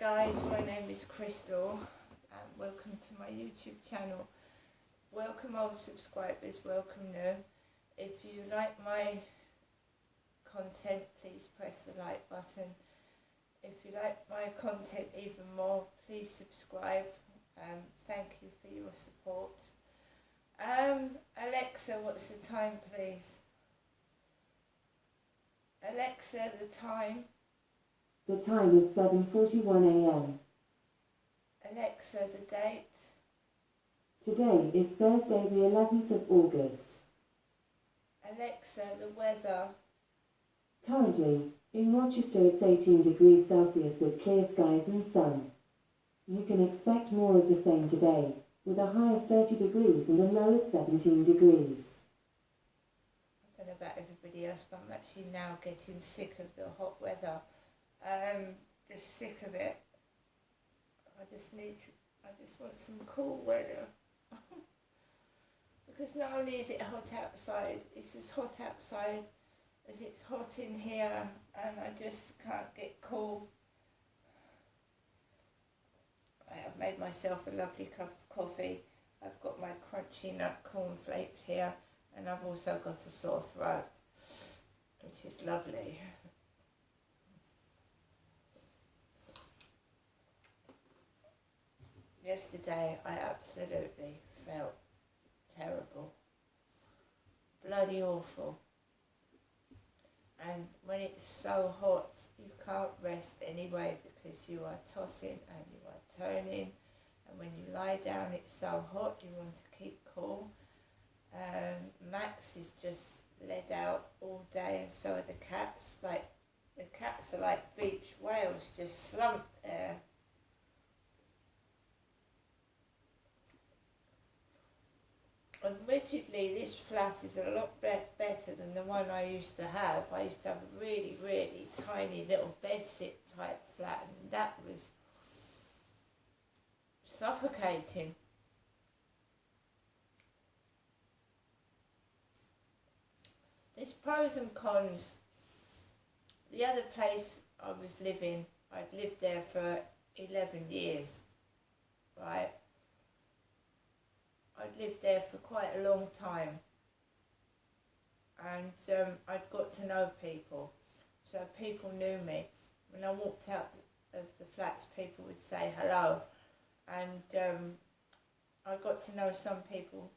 guys, my name is Crystal and welcome to my YouTube channel. Welcome old subscribers, welcome new. If you like my content, please press the like button. If you like my content even more, please subscribe. Thank you for your support. Alexa, what's the time please? Alexa, the time. The time is 7:41 a.m. Alexa, the date. Today is Thursday the 11th of August. Alexa, the weather. Currently, in Rochester it's 18 degrees Celsius with clear skies and sun. You can expect more of the same today, with a high of 30 degrees and a low of 17 degrees. I don't know about everybody else, but I'm actually now getting sick of the hot weather. Just sick of it. I just want some cool weather. Because not only is it hot outside, it's as hot outside as it's hot in here, and I just can't get cool. I have made myself a lovely cup of coffee. I've got my crunchy nut cornflakes here, and I've also got a sore throat, which is lovely. Yesterday I absolutely felt terrible, bloody awful, and when it's so hot you can't rest anyway because you are tossing and you are turning, and when you lie down it's so hot you want to keep cool. Max is just led out all day, and so are the cats. Like, the cats are like beach whales, just slumped there. Admittedly, this flat is a lot better than the one I used to have. I used to have a really, really tiny little bedsit type flat, and that was suffocating. There's pros and cons. The other place I was living, I'd lived there for 11 years, right? I'd lived there for quite a long time, and I'd got to know people, so people knew me. When I walked out of the flats, people would say hello, and I got to know some people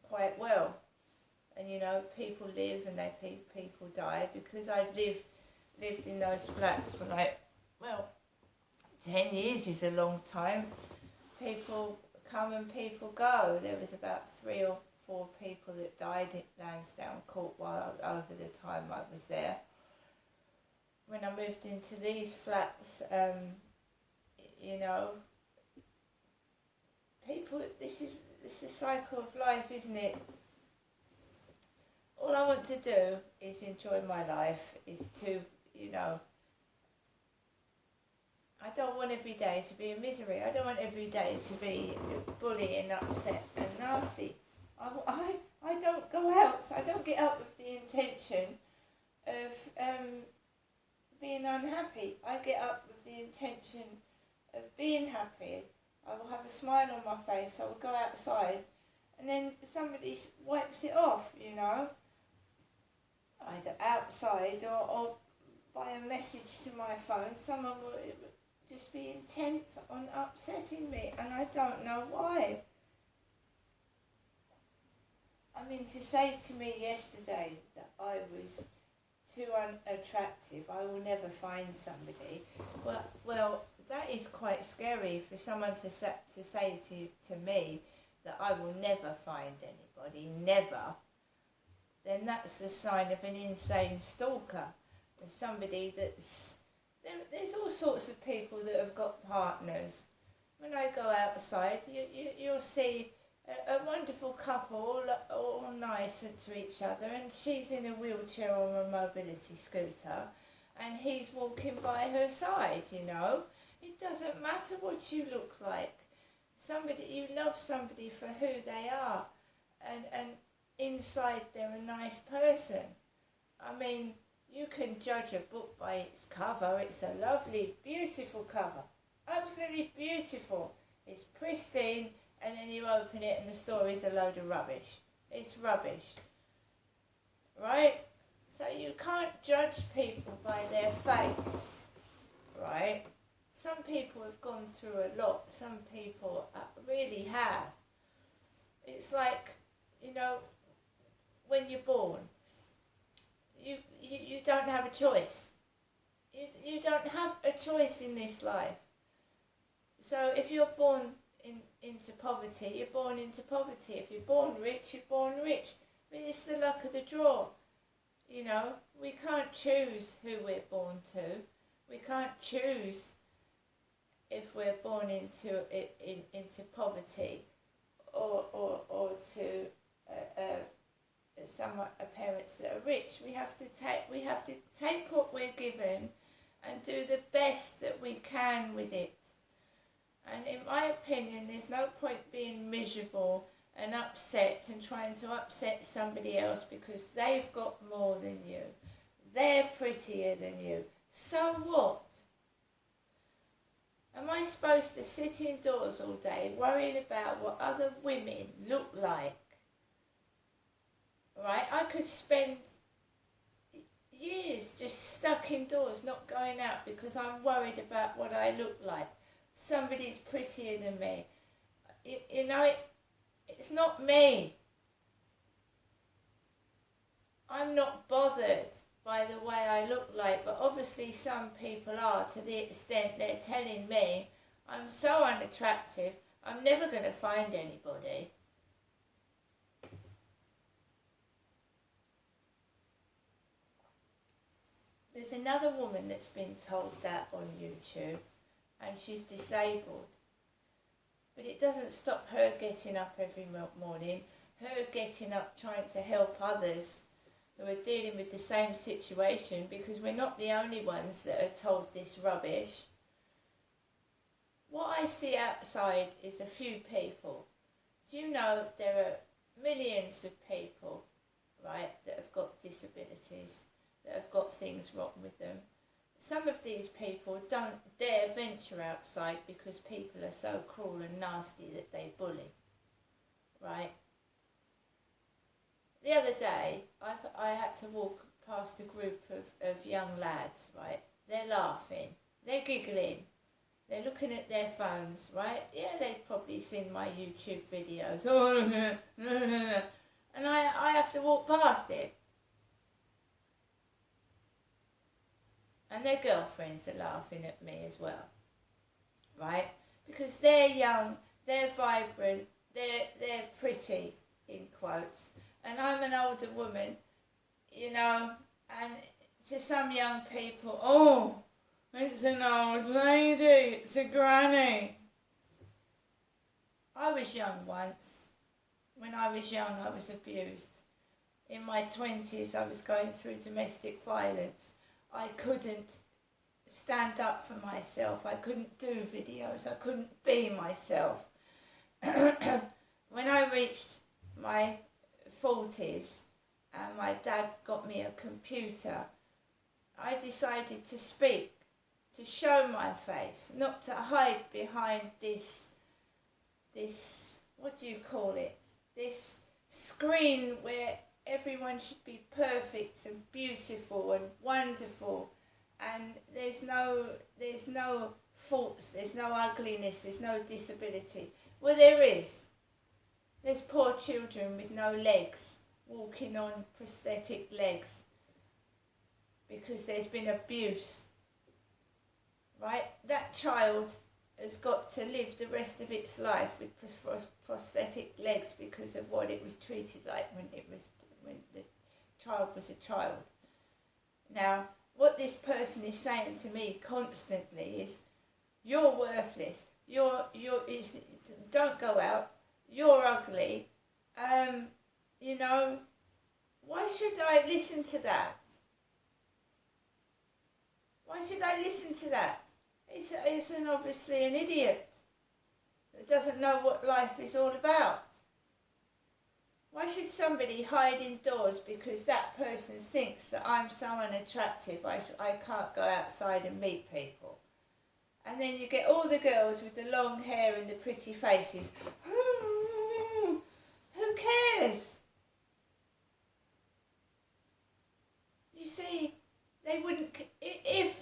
quite well. And you know, people live and people die, because I lived in those flats for 10 years is a long time. People come and people go. There was about 3 or 4 people that died at Lansdowne Court over the time I was there. When I moved into these flats, you know, people, this is the cycle of life, isn't it? All I want to do is enjoy my life, is to, you know, I don't want every day to be a misery. I don't want every day to be bullying, upset and nasty. I don't go out. I don't get up with the intention of being unhappy. I get up with the intention of being happy. I will have a smile on my face. I will go outside, and then somebody wipes it off, you know, either outside or by a message to my phone. Someone will just be intent on upsetting me, and I don't know why. I mean, to say to me yesterday that I was too unattractive, I will never find somebody. Well, that is quite scary for someone to say to me that I will never find anybody, never. Then that's a sign of an insane stalker, of somebody that's... There's all sorts of people that have got partners. When I go outside, you'll see a wonderful couple, all nice to each other, and she's in a wheelchair or a mobility scooter, and he's walking by her side, you know. It doesn't matter what you look like. You love somebody for who they are, and inside they're a nice person. I mean, you can judge a book by its cover. It's a lovely, beautiful cover. absolutely beautiful. It's pristine, and then you open it and the story's a load of rubbish. It's rubbish, right? So you can't judge people by their face, right? Some people have gone through a lot. Some people really have. It's like, when you're born, you don't have a choice. You don't have a choice in this life. So if you're born into poverty, you're born into poverty. If you're born rich, you're born rich. But it's the luck of the draw. We can't choose who we're born to. We can't choose if we're born into poverty or to parents that are rich. We have to take what we're given and do the best that we can with it. And in my opinion, there's no point being miserable and upset and trying to upset somebody else because they've got more than you. They're prettier than you. So what? Am I supposed to sit indoors all day worrying about what other women look like? Right? I could spend years just stuck indoors, not going out because I'm worried about what I look like. Somebody's prettier than me. It's not me. I'm not bothered by the way I look like, but obviously some people are, to the extent they're telling me I'm so unattractive, I'm never going to find anybody. There's another woman that's been told that on YouTube, and she's disabled. But it doesn't stop her getting up every morning, her getting up trying to help others who are dealing with the same situation, because we're not the only ones that are told this rubbish. What I see outside is a few people. Do you know there are millions of people, right, that have got disabilities, that have got things wrong with them? Some of these people don't dare venture outside because people are so cruel and nasty that they bully, right? The other day, I had to walk past a group of young lads, right? They're laughing, they're giggling, they're looking at their phones, right? Yeah, they've probably seen my YouTube videos. And I have to walk past it. And their girlfriends are laughing at me as well, right? Because they're young, they're vibrant, they're pretty, in quotes. And I'm an older woman, and to some young people, oh, it's an old lady, it's a granny. I was young once. When I was young, I was abused. In my 20s, I was going through domestic violence. I couldn't stand up for myself. I couldn't do videos. I couldn't be myself. When I reached my 40s and my dad got me a computer, I decided to speak, to show my face, not to hide behind this, what do you call it? This screen where everyone should be perfect and beautiful and wonderful, and there's no faults, there's no ugliness, there's no disability. Well, there is. There's poor children with no legs, walking on prosthetic legs, because there's been abuse, right? That child has got to live the rest of its life with prosthetic legs because of what it was treated like when the child was a child. Now, what this person is saying to me constantly is, you're worthless, don't go out, you're ugly, why should I listen to that? Why should I listen to that? It's obviously an idiot that doesn't know what life is all about. Why should somebody hide indoors because that person thinks that I'm so unattractive I can't go outside and meet people? And then you get all the girls with the long hair and the pretty faces. Who cares? You see, they wouldn't, if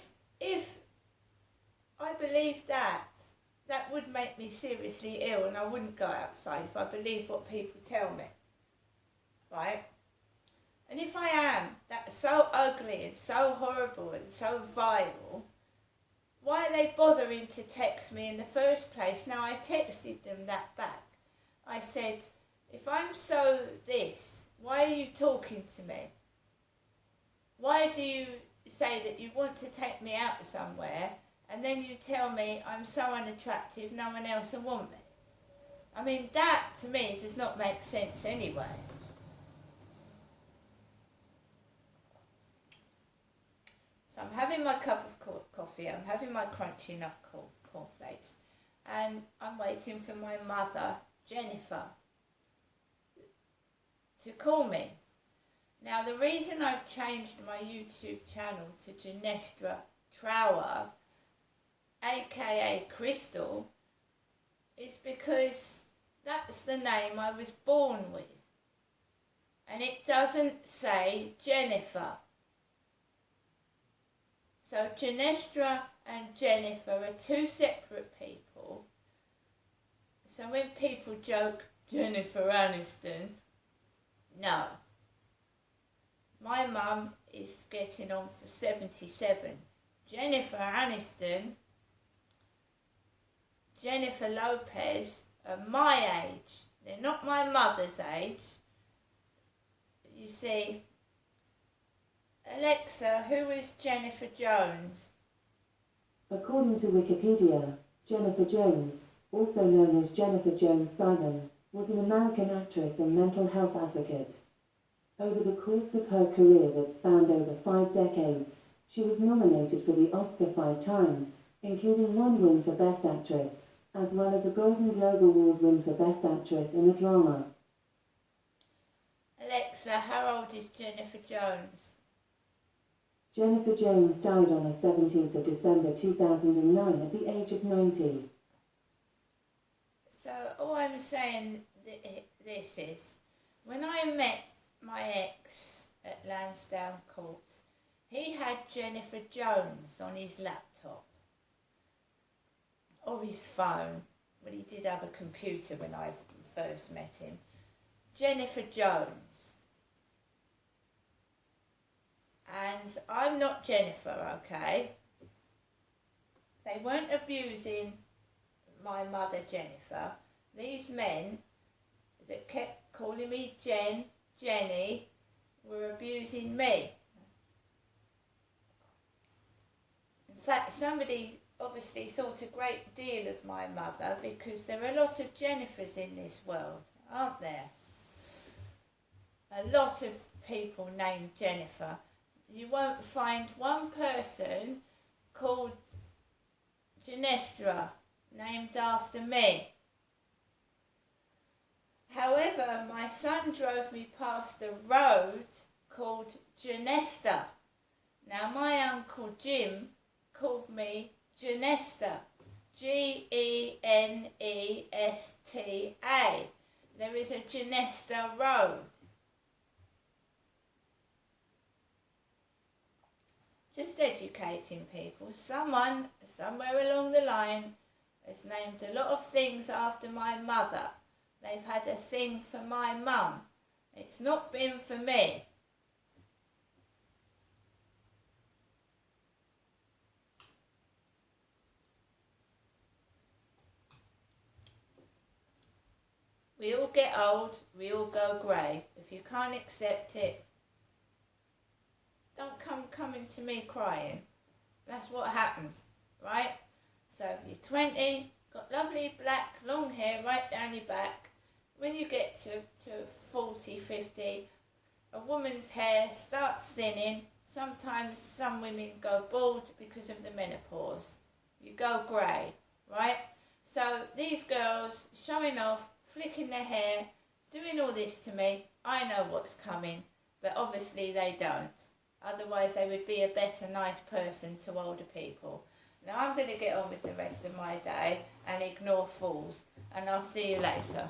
I believed that would make me seriously ill, and I wouldn't go outside if I believed what people tell me, right? And if I am that so ugly and so horrible and so vile, why are they bothering to text me in the first place? Now, I texted them that back. I said, if I'm so this, why are you talking to me? Why do you say that you want to take me out somewhere and then you tell me I'm so unattractive, no one else will want me? I mean, that to me does not make sense anyway. So I'm having my cup of coffee, I'm having my crunchy nut cornflakes, and I'm waiting for my mother, Jennifer, to call me. Now, the reason I've changed my YouTube channel to Janestra Trower, aka Crystal, is because that's the name I was born with. And it doesn't say Jennifer. So Janestra and Jennifer are two separate people. So when people joke, Jennifer Aniston, no. My mum is getting on for 77. Jennifer Aniston, Jennifer Lopez are my age. They're not my mother's age. You see, Alexa, who is Jennifer Jones? According to Wikipedia, Jennifer Jones, also known as Jennifer Jones Simon, was an American actress and mental health advocate. Over the course of her career that spanned over 5 decades, she was nominated for the Oscar 5 times, including 1 win for Best Actress, as well as a Golden Globe Award win for Best Actress in a Drama. Alexa, how old is Jennifer Jones? Jennifer Jones died on the 17th of December 2009 at the age of 90. So all I'm saying this is, when I met my ex at Lansdowne Court, he had Jennifer Jones on his laptop or his phone. Well, he did have a computer when I first met him. Jennifer Jones. And I'm not Jennifer, okay? They weren't abusing my mother, Jennifer. These men that kept calling me Jenny, were abusing me. In fact, somebody obviously thought a great deal of my mother, because there are a lot of Jennifers in this world, aren't there? A lot of people named Jennifer. You won't find one person called Janestra named after me. However, my son drove me past a road called Genesta. Now, my Uncle Jim called me Genesta. Genesta. There is a Genesta Road. Just educating people. Someone, somewhere along the line, has named a lot of things after my mother. They've had a thing for my mum. It's not been for me. We all get old, we all go grey. If you can't accept it, don't come coming to me crying. That's what happens, right? So you're 20, got lovely black long hair right down your back. When you get to 40, 50, a woman's hair starts thinning. Sometimes some women go bald because of the menopause. You go grey, right? So these girls showing off, flicking their hair, doing all this to me, I know what's coming, but obviously they don't. Otherwise they would be a better, nice person to older people. Now I'm going to get on with the rest of my day and ignore fools, and I'll see you later.